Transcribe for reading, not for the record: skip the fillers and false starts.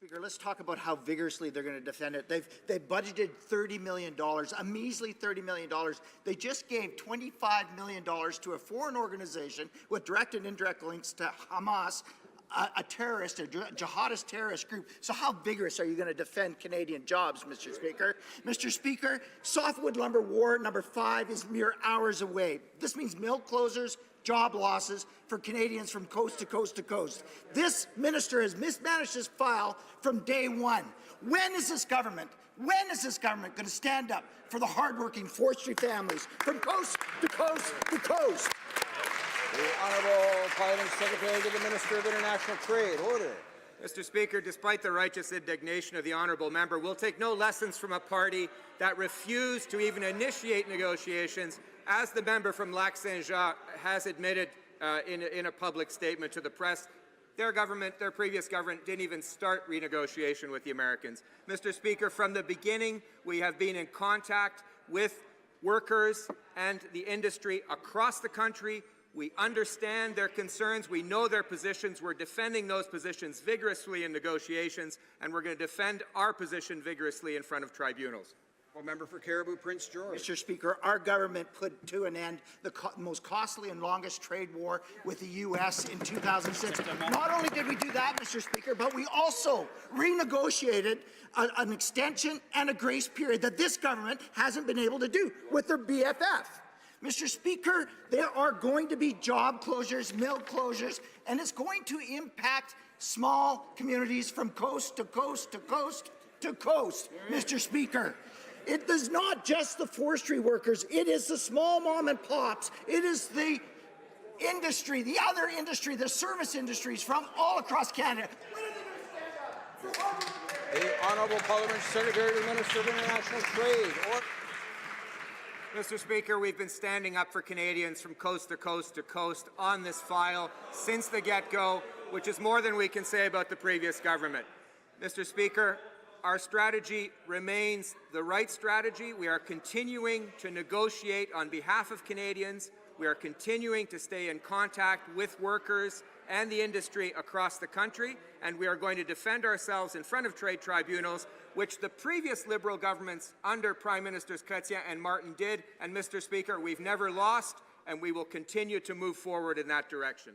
Speaker, let's talk about how vigorously they're going to defend it. They've budgeted $30 million, a measly $30 million. They just gave $25 million to a foreign organization with direct and indirect links to Hamas, a terrorist, a jihadist terrorist group. So how vigorous are you going to defend Canadian jobs, Mr. Speaker? Mr. Speaker, softwood lumber war number 5 is mere hours away. This means mill closures, job losses for Canadians from coast to coast to coast. This minister has mismanaged his file from day one. When is this government going to stand up for the hardworking forestry families from coast to coast to coast? The Honourable Parliament Secretary to the Minister of International Trade. Order. Mr. Speaker, despite the righteous indignation of the honourable member, we'll take no lessons from a party that refused to even initiate negotiations, as the member from Lac-Saint-Jean has admitted in a public statement to the press. Their previous government, didn't even start renegotiation with the Americans. Mr. Speaker, from the beginning, we have been in contact with workers and the industry across the country. We understand their concerns. We know their positions. We're defending those positions vigorously in negotiations, and we're going to defend our position vigorously in front of tribunals. Member for Caribou Prince George. Mr. Speaker, our government put to an end the most costly and longest trade war with the U.S. in 2006. Not only did we do that, Mr. Speaker, but we also renegotiated an extension and a grace period that this government hasn't been able to do with their BFF. Mr. Speaker, there are going to be job closures, mill closures, and it's going to impact small communities from coast to coast to coast to coast, Mr. Speaker. It is not just the forestry workers, it is the small mom and pops, it is the industry, the other industry, the service industries from all across Canada. The Honourable Parliament Secretary to the Minister of International Trade. Mr. Speaker, we've been standing up for Canadians from coast to coast to coast on this file since the get-go, which is more than we can say about the previous government. Mr. Speaker, our strategy remains the right strategy. We are continuing to negotiate on behalf of Canadians. We are continuing to stay in contact with workers and the industry across the country, and we are going to defend ourselves in front of trade tribunals, which the previous Liberal governments under Prime Ministers Chrétien and Martin did. And, Mr. Speaker, we've never lost, and we will continue to move forward in that direction.